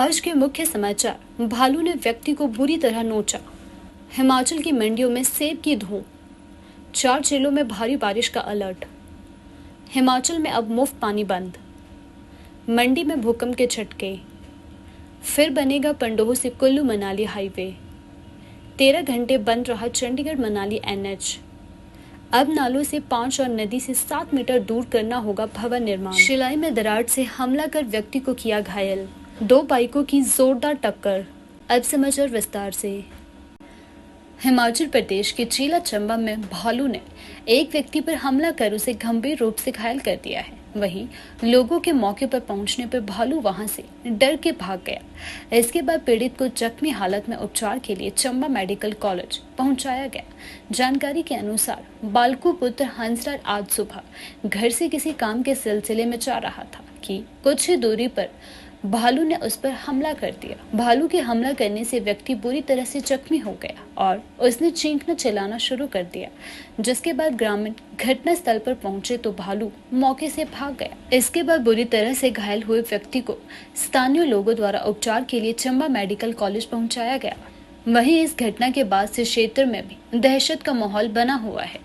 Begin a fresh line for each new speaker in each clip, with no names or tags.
आज के मुख्य समाचार। भालू ने व्यक्ति को बुरी तरह नोचा। हिमाचल की मंडियों में सेब की धूम। 4 जिलों में भारी बारिश का अलर्ट। हिमाचल में अब मुफ्त पानी बंद। मंडी में भूकंप के झटके। फिर बनेगा पंडोह से कुल्लू मनाली हाईवे। 13 घंटे बंद रहा चंडीगढ़ मनाली एनएच। अब नालों से 5 और नदी से 7 मीटर दूर करना होगा भवन निर्माण। शिलाई में दरार से हमला कर व्यक्ति को किया घायल। 2 बाइकों की जोरदार टक्कर। अब समाचार विस्तार से। हिमाचल प्रदेश के जिला चंबा में भालू ने एक व्यक्ति पर हमला कर उसे गंभीर रूप से घायल कर दिया है। वहीं लोगों के मौके पर पहुंचने पर भालू वहां से डर के भाग गया। इसके बाद पीड़ित को जख्मी हालत में उपचार के लिए चंबा मेडिकल कॉलेज पहुंचाया गया। जानकारी के अनुसार बालकू पुत्र हंसराज आज सुबह घर से किसी काम के सिलसिले में जा रहा था कि कुछ ही दूरी पर भालू ने उस पर हमला कर दिया। भालू के हमला करने से व्यक्ति बुरी तरह से जख्मी हो गया और उसने चीखना चिल्लाना शुरू कर दिया, जिसके बाद ग्रामीण घटनास्थल पर पहुंचे तो भालू मौके से भाग गया। इसके बाद बुरी तरह से घायल हुए व्यक्ति को स्थानीय लोगों द्वारा उपचार के लिए चंबा मेडिकल कॉलेज पहुंचाया गया। वहीं इस घटना के बाद से क्षेत्र में भी दहशत का माहौल बना हुआ है।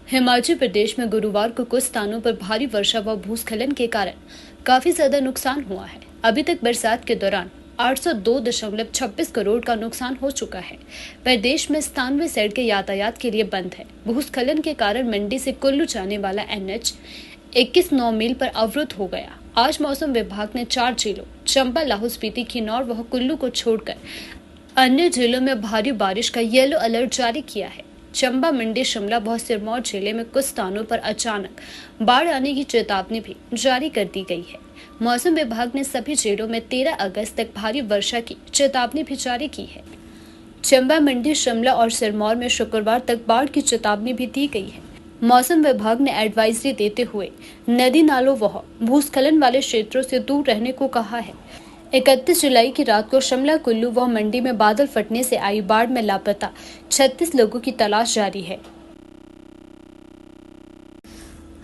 हिमाचल प्रदेश में गुरुवार को कुछ स्थानों पर भारी वर्षा व भूस्खलन के कारण काफी ज्यादा नुकसान हुआ है। अभी तक बरसात के दौरान 802.26 करोड़ का नुकसान हो चुका है। प्रदेश में 97 सड़कें यातायात के लिए बंद है। भूस्खलन के कारण मंडी से कुल्लू जाने वाला एनएच 21 9 मील पर अवरुद्ध हो गया। आज मौसम विभाग ने 4 जिलों चंबा, लाहौल स्पीति, किन्नौर व कुल्लू को छोड़कर अन्य जिलों में भारी बारिश का येलो अलर्ट जारी किया है। चंबा, मंडी, शिमला व सिरमौर जिले में कुछ स्थानों पर अचानक बाढ़ आने की चेतावनी भी जारी कर दी गई है। मौसम विभाग ने सभी जिलों में 13 अगस्त तक भारी वर्षा की चेतावनी भी जारी की है। चंबा, मंडी, शिमला और सिरमौर में शुक्रवार तक बाढ़ की चेतावनी भी दी गई है। मौसम विभाग ने एडवाइजरी देते हुए नदी नालों व भूस्खलन वाले क्षेत्रों से दूर रहने को कहा है। 31 जुलाई की रात को शिमला, कुल्लू व मंडी में बादल फटने से आई बाढ़ में लापता 36 लोगों की तलाश जारी है।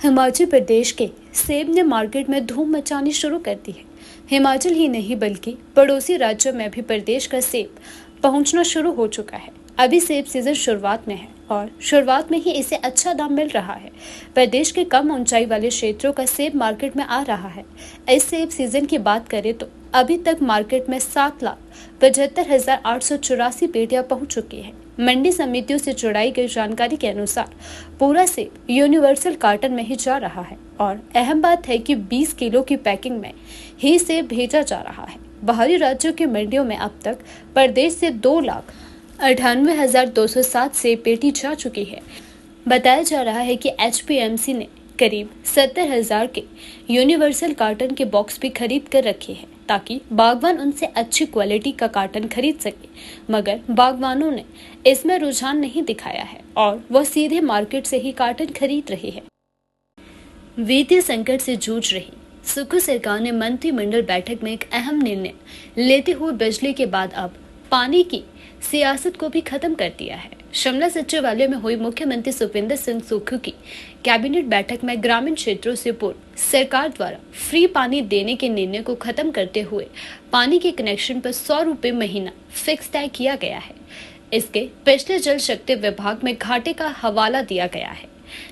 हिमाचल प्रदेश के सेब ने मार्केट में धूम मचानी शुरू कर दी है। हिमाचल ही नहीं बल्कि पड़ोसी राज्यों में भी प्रदेश का सेब पहुंचना शुरू हो चुका है। अभी सेब सीजन शुरुआत में है और शुरुआत में ही इसे अच्छा दाम मिल रहा है। प्रदेश के कम ऊंचाई वाले क्षेत्रों का सेब मार्केट में आ रहा है। इस सेब सीजन की बात करें तो अभी तक मार्केट में 7,75,884 पेटियां पहुंच चुकी हैं। मंडी समितियों से जुड़ाई गई जानकारी के अनुसार पूरा सेब यूनिवर्सल कार्टन में ही जा रहा है और अहम बात है कि 20 किलो की पैकिंग में ही सेब भेजा जा रहा है। बाहरी राज्यों की मंडियों में अब तक प्रदेश से 2,98,207 सेब पेटी जा चुकी है। बताया जा रहा है कि एचपीएमसी ने करीब 70,000 के यूनिवर्सल कार्टन के बॉक्स भी खरीद कर रखे हैं ताकि बागवान उनसे अच्छी क्वालिटी का कार्टन खरीद सके, मगर बागवानों ने इसमें रुझान नहीं दिखाया है और वह सीधे मार्केट से ही कार्टन खरीद रहे हैं। वित्तीय संकट से जूझ रही सुक्खू सरकार ने मंत्रिमंडल बैठक में एक अहम निर्णय लेते हुए बिजली के बाद अब पानी की सियासत को भी खत्म कर दिया है। शिमला सचिवालय में हुई मुख्यमंत्री सुखविंदर सिंह सुक्खू की कैबिनेट बैठक में ग्रामीण क्षेत्रों से पूर्व सरकार द्वारा फ्री पानी देने के निर्णय को खत्म करते हुए पानी के कनेक्शन पर 100 रुपये महीना फिक्स तय किया गया है। इसके पिछले जल शक्ति विभाग में घाटे का हवाला दिया गया है,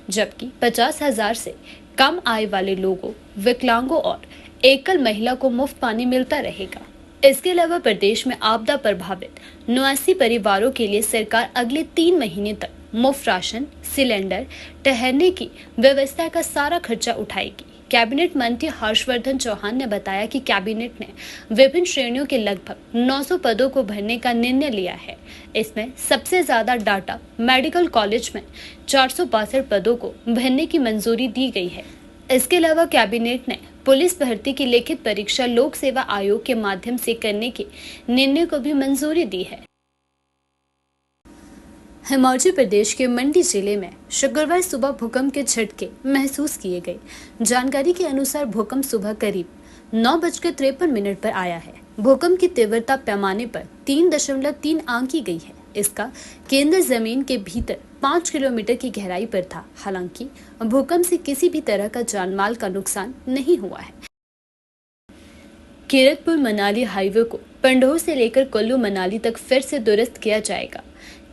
जबकि 50,000 से कम आय वाले लोगों, विकलांगों और एकल महिला को मुफ्त पानी मिलता रहेगा। इसके अलावा प्रदेश में आपदा प्रभावित 89 परिवारों के लिए सरकार अगले 3 महीने तक मुफ्त राशन, सिलेंडर, ठहरने की व्यवस्था का सारा खर्चा उठाएगी। कैबिनेट मंत्री हर्षवर्धन चौहान ने बताया कि कैबिनेट ने विभिन्न श्रेणियों के लगभग 900 पदों को भरने का निर्णय लिया है। इसमें सबसे ज्यादा डाटा मेडिकल कॉलेज में 462 पदों को भरने की मंजूरी दी गई है। इसके अलावा कैबिनेट ने पुलिस भर्ती की लिखित परीक्षा लोक सेवा आयोग के माध्यम से करने के निर्णय को भी मंजूरी दी है। हिमाचल प्रदेश के मंडी जिले में शुक्रवार सुबह भूकंप के झटके महसूस किए गए। जानकारी के अनुसार भूकंप सुबह करीब 9:53 पर आया है। भूकंप की तीव्रता पैमाने पर 3.3 आंकी गई है। इसका केंद्र जमीन के भीतर 5 किलोमीटर की गहराई पर था। हालांकि भूकंप से किसी भी तरह का जानमाल का नुकसान नहीं हुआ है। कीरतपुर मनाली हाईवे को पंडोह से लेकर कुल्लू मनाली तक फिर से दुरुस्त किया जाएगा।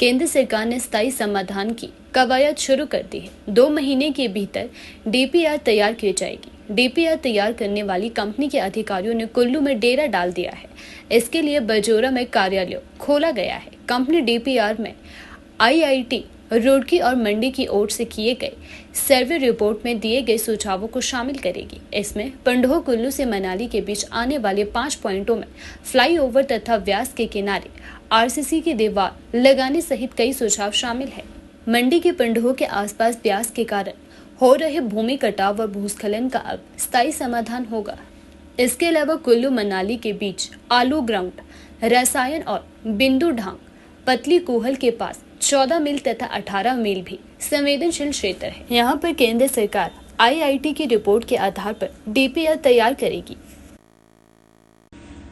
केंद्र सरकार ने स्थायी समाधान की कवायद शुरू कर दी है। 2 महीने के भीतर डीपीआर तैयार की जाएगी। डीपीआर तैयार करने वाली कंपनी के अधिकारियों ने कुल्लू में डेरा डाल दिया है। इसके लिए बजोरा में कार्यालय खोला गया है। कंपनी डीपीआर में आईआईटी रुड़की और मंडी की ओर से किए गए सर्वे रिपोर्ट में दिए गए सुझावों को शामिल करेगी। इसमें पंडोह कुल्लू से मनाली के बीच आने वाले 5 पॉइंटों में फ्लाईओवर तथा व्यास के किनारे आरसीसी की दीवार लगाने सहित कई सुझाव शामिल है। मंडी के पंडोह के आसपास व्यास के कारण हो रहे भूमि कटाव और भूस्खलन का अब स्थायी समाधान होगा। इसके अलावा कुल्लू मनाली के बीच आलू ग्राउंड, रसायन और बिंदु ढांग पतली कोहल के पास 14 मील तथा 18 मील भी संवेदनशील क्षेत्र है। यहाँ पर केंद्र सरकार आईआईटी की रिपोर्ट के आधार पर डीपीआर तैयार करेगी।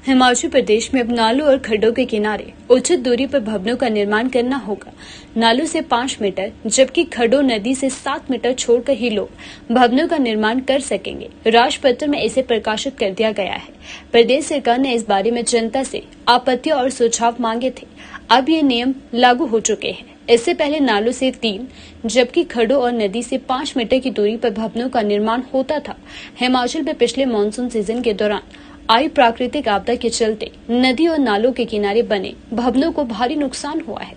हिमाचल प्रदेश में अब नालों और खड्डों के किनारे उचित दूरी पर भवनों का निर्माण करना होगा। नालों से 5 मीटर जबकि खड्डों नदी से 7 मीटर छोड़कर ही लोग भवनों का निर्माण कर सकेंगे। राजपत्र में इसे प्रकाशित कर दिया गया है। प्रदेश सरकार ने इस बारे में जनता से आपत्तियां और सुझाव मांगे थे। अब ये नियम लागू हो चुके हैं। इससे पहले नालों से 3 जबकि खड्डों और नदी से 5 मीटर की दूरी पर भवनों का निर्माण होता था। हिमाचल में पिछले मानसून सीजन के दौरान आई प्राकृतिक आपदा के चलते नदी और नालों के किनारे बने भवनों को भारी नुकसान हुआ है।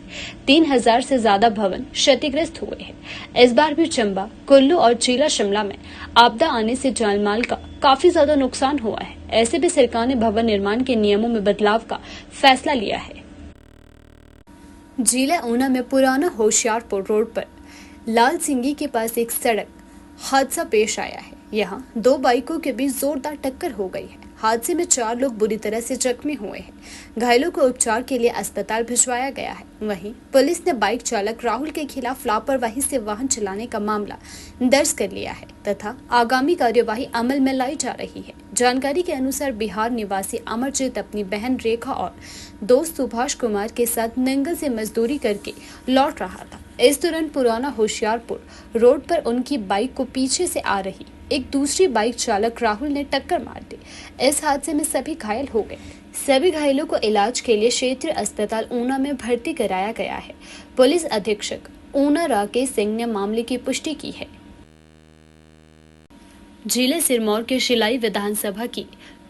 3000 से ज्यादा भवन क्षतिग्रस्त हुए हैं। इस बार भी चंबा, कुल्लू और जिला शिमला में आपदा आने से जानमाल का काफी ज्यादा नुकसान हुआ है। ऐसे भी सरकार ने भवन निर्माण के नियमों में बदलाव का फैसला लिया है। जिला ऊना में पुराना होशियारपुर रोड पर लाल सिंगी के पास एक सड़क हादसा पेश आया है। यहाँ 2 बाइकों के बीच जोरदार टक्कर हो गई है। हादसे में 4 लोग बुरी तरह से जख्मी हुए हैं। घायलों को उपचार के लिए अस्पताल भिजवाया गया है। वहीं पुलिस ने बाइक चालक राहुल के खिलाफ लापरवाही से वाहन चलाने का मामला दर्ज कर लिया है तथा आगामी कार्यवाही अमल में लाई जा रही है। जानकारी के अनुसार बिहार निवासी अमरजीत अपनी बहन रेखा और दोस्त सुभाष कुमार के साथ नंगल से मजदूरी करके लौट रहा था। इस दौरान पुराना होशियारपुर रोड पर उनकी बाइक को पीछे से आ रही एक दूसरी बाइक चालक राहुल ने टक्कर मार दी। इस हादसे में सभी घायल हो गए। सभी घायलों को इलाज के लिए क्षेत्रीय अस्पताल ऊना में भर्ती कराया गया है। पुलिस अधीक्षक ऊना राकेश सिंह ने मामले की पुष्टि की है। जिले सिरमौर के शिलाई विधानसभा की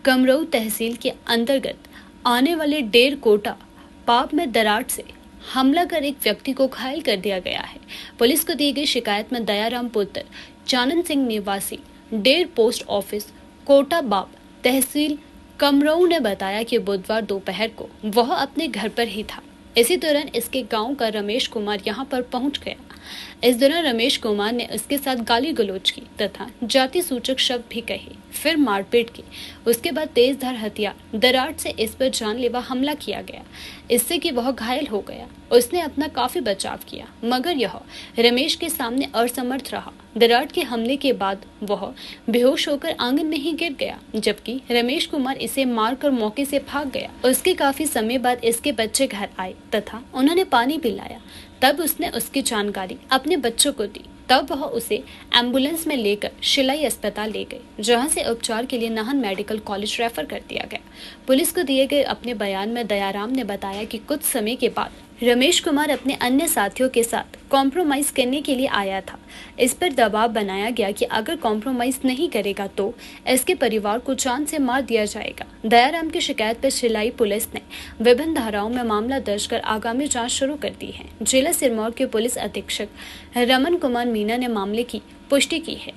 कमरऊ तहसील के अंतर्गत आने वाले डेर कोटा पाप में दरार से हमला कर एक व्यक्ति को घायल कर दिया गया है। पुलिस को दी गई शिकायत में दयाराम पुत्र चानन सिंह निवासी डेर पोस्ट ऑफिस कोटा बाप तहसील कमरऊ ने बताया कि बुधवार दोपहर को वह अपने घर पर ही था। इसी दौरान इसके गांव का रमेश कुमार यहां पर पहुंच गया। इस दौरान रमेश कुमार ने उसके साथ गाली गलौज की तथा जाति सूचक शब्द भी कहे, फिर मारपीट की। उसके बाद तेजधार हथियार दरार से इस पर जानलेवा हमला किया गया, इससे कि वह घायल हो गया। उसने अपना काफी बचाव किया मगर यह रमेश के सामने असमर्थ रहा। दरार के हमले के बाद वह बेहोश होकर आंगन में ही गिर गया, जबकि रमेश कुमार इसे मारकर मौके से भाग गया। उसके काफी समय बाद इसके बच्चे घर आए तथा उन्होंने पानी पिलाया। तब उसने उसकी जानकारी अपने बच्चों को दी। तब वह उसे एम्बुलेंस में लेकर शिलाई अस्पताल ले गए, जहां से उपचार के लिए नाहन मेडिकल कॉलेज रेफर कर दिया गया। पुलिस को दिए गए अपने बयान में दयाराम ने बताया कि कुछ समय के बाद रमेश कुमार अपने अन्य साथियों के साथ कॉम्प्रोमाइज करने के लिए आया था। इस पर दबाव बनाया गया कि अगर कॉम्प्रोमाइज नहीं करेगा तो इसके परिवार को जान से मार दिया जाएगा। दयाराम की शिकायत पर शिलाई पुलिस ने विभिन्न धाराओं में मामला दर्ज कर आगामी जांच शुरू कर दी है। जिला सिरमौर के पुलिस अधीक्षक रमन कुमार मीना ने मामले की पुष्टि की है।